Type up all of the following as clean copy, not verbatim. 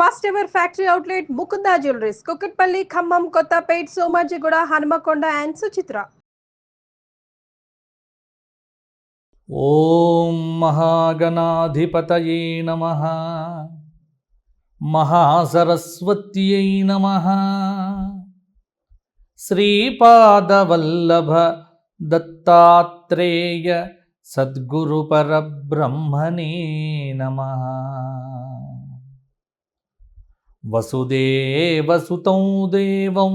First ever factory outlet Mukunda jewelleries, Kukatpally, Khammam, Kothapet, Somajiguda, Hanamkonda and Suchitra. ఓం మహాగణాధిపతయే నమః. మహాసరస్వత్యై నమః. శ్రీపాదవల్లభ దత్తాత్రేయ సద్గురు పరబ్రహ్మణే నమః. వసుదేవసుతం దేవం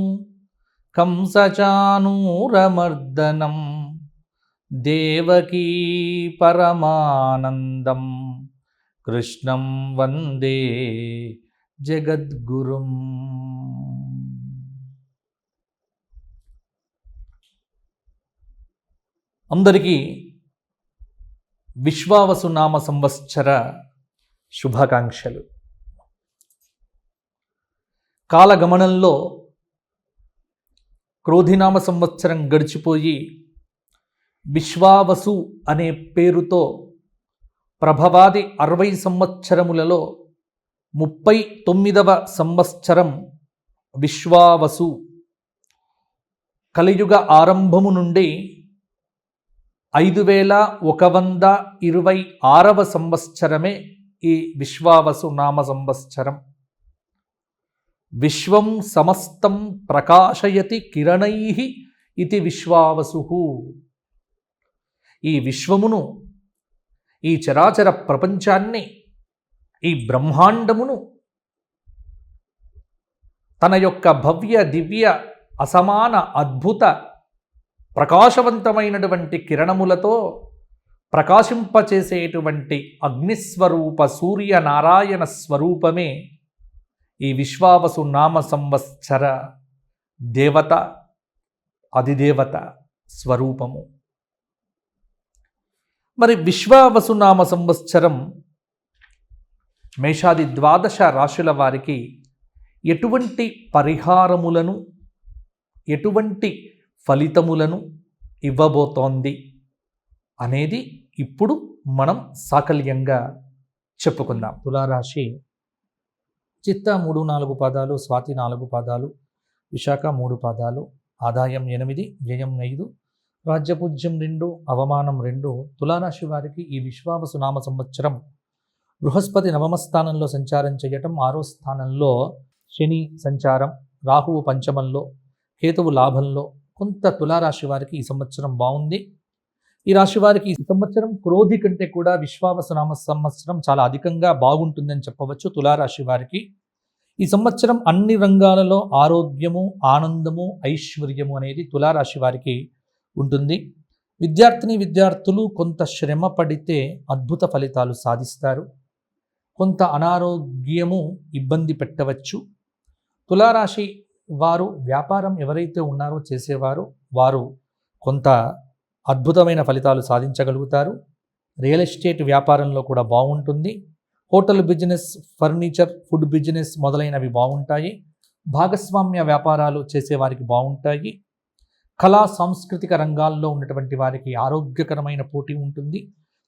కంసచానూరమర్దనం దేవకీ పరమానందం కృష్ణం వందే జగద్గురుం. అందరికీ విశ్వావసు నామ సంవత్సర శుభాకాంక్షలు. కాలగమనంలో క్రోధినామ సంవత్సరం గడిచిపోయి విశ్వావసు అనే పేరుతో ప్రభవాది 60 సంవత్సరములలో 39వ సంవత్సరం విశ్వావసు. కలియుగ ఆరంభము నుండి 5126వ సంవత్సరమే ఈ విశ్వావసు నామ సంవత్సరం. విశ్వం సమస్తం ప్రకాశయతి కిరణైః ఇతి విశ్వావసుః. ఈ విశ్వమును, ఈ చరాచర ప్రపంచాన్ని, ఈ బ్రహ్మాండమును తన యొక్క భవ్య దివ్య అసమాన అద్భుత ప్రకాశవంతమైనటువంటి కిరణములతో ప్రకాశింపచేసేటువంటి అగ్నిస్వరూప సూర్యనారాయణ స్వరూపమే ఈ విశ్వావసు నామ సంవత్సర దేవత, అధిదేవత స్వరూపము. మరి విశ్వావసు నామ సంవత్సరం మేషాది 12 రాశుల వారికి ఎటువంటి పరిహారములను, ఎటువంటి ఫలితములను ఇవ్వబోతోంది అనేది ఇప్పుడు మనం సాకల్యంగా చెప్పుకుందాం. తులారాశి చిత్త 3-4 పాదాలు, స్వాతి 4 పాదాలు, విశాఖ 3 పాదాలు, ఆదాయం 8, వ్యయం 5, రాజ్యపూజ్యం 2, అవమానం 2. తులారాశి వారికి ఈ విశ్వావసు నామ సంవత్సరం బృహస్పతి 9వ స్థానంలో సంచారం చేయటం, 6వ స్థానంలో శని సంచారం, రాహువు పంచమంలో, కేతువు లాభంలో. కొంత తులారాశి వారికి ఈ సంవత్సరం బాగుంది. ఈ రాశి వారికి ఈ సంవత్సరం క్రోధి కంటే కూడా విశ్వావసు నామ సంవత్సరం చాలా అధికంగా బాగుంటుందని చెప్పవచ్చు. తులారాశి వారికి ఈ సంవత్సరం అన్ని రంగాలలో ఆరోగ్యము, ఆనందము, ఐశ్వర్యము అనేది తులారాశి వారికి ఉంటుంది. విద్యార్థులు కొంత శ్రమ పడితే అద్భుత ఫలితాలు సాధిస్తారు. కొంత అనారోగ్యము ఇబ్బంది పెట్టవచ్చు. తులారాశి వారు వ్యాపారం ఎవరైతే ఉన్నారో చేసేవారు, వారు కొంత అద్భుతమైన ఫలితాలు సాధించగలుగుతారు. రియల్ ఎస్టేట్ వ్యాపారంలో కూడా బాగుంటుంది. Hotel business, furniture, food business మొదలైనవి బాగుంటాయి. భాగస్వామ్య వ్యాపారాలు చేసేవారికి బాగుంటాయి. కళా సాంస్కృతిక రంగాల్లో ఉన్నటువంటి వారికి ఆరోగ్యకరమైన పోటీ ఉంటుంది.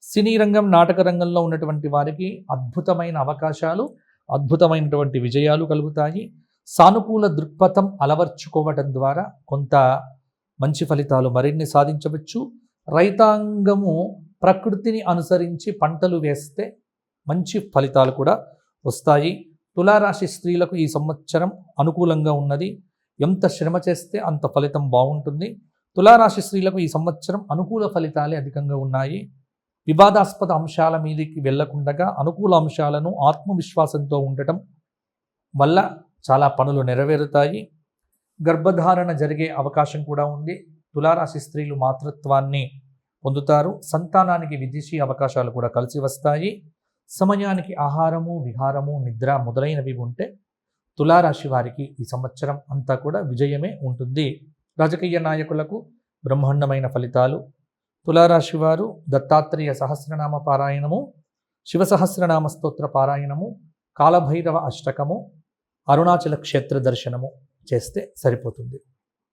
సినీ రంగం, నాటక రంగంలో ఉన్నటువంటి వారికి అద్భుతమైన అవకాశాలు, అద్భుతమైనటువంటి విజయాలు కలుగుతాయి. సానుకూల దృక్పథం అలవర్చుకోవడం ద్వారా కొంత మంచి ఫలితాలు మరిన్ని సాధించవచ్చు. రైతాంగము ప్రకృతిని అనుసరించి పంటలు వేస్తే మంచి ఫలితాలు కూడా వస్తాయి. తులారాశి స్త్రీలకు ఈ సంవత్సరం అనుకూలంగా ఉన్నది. ఎంత శ్రమ చేస్తే అంత ఫలితం బాగుంటుంది. తులారాశి స్త్రీలకు ఈ సంవత్సరం అనుకూల ఫలితాలే అధికంగా ఉన్నాయి. వివాదాస్పద అంశాల మీదకి వెళ్లకుండా అనుకూల అంశాలను ఆత్మవిశ్వాసంతో ఉండటం వల్ల చాలా పనులు నెరవేరుతాయి. గర్భధారణ జరిగే అవకాశం కూడా ఉంది. తులారాశి స్త్రీలు మాతృత్వాన్ని పొందుతారు. సంతానానికి విదేశీ అవకాశాలు కూడా కలిసి వస్తాయి. సమయానికి ఆహారము, విహారము, నిద్ర మొదలైనవి ఉంటే తులారాశి వారికి ఈ సంవత్సరం అంతా కూడా విజయమే ఉంటుంది. రాజకీయ నాయకులకు బ్రహ్మాండమైన ఫలితాలు. తులారాశి వారు దత్తాత్రేయ సహస్రనామ పారాయణము, శివ సహస్రనామ స్తోత్ర పారాయణము, కాలభైరవ అష్టకము, అరుణాచల క్షేత్ర దర్శనము చేస్తే సరిపోతుంది.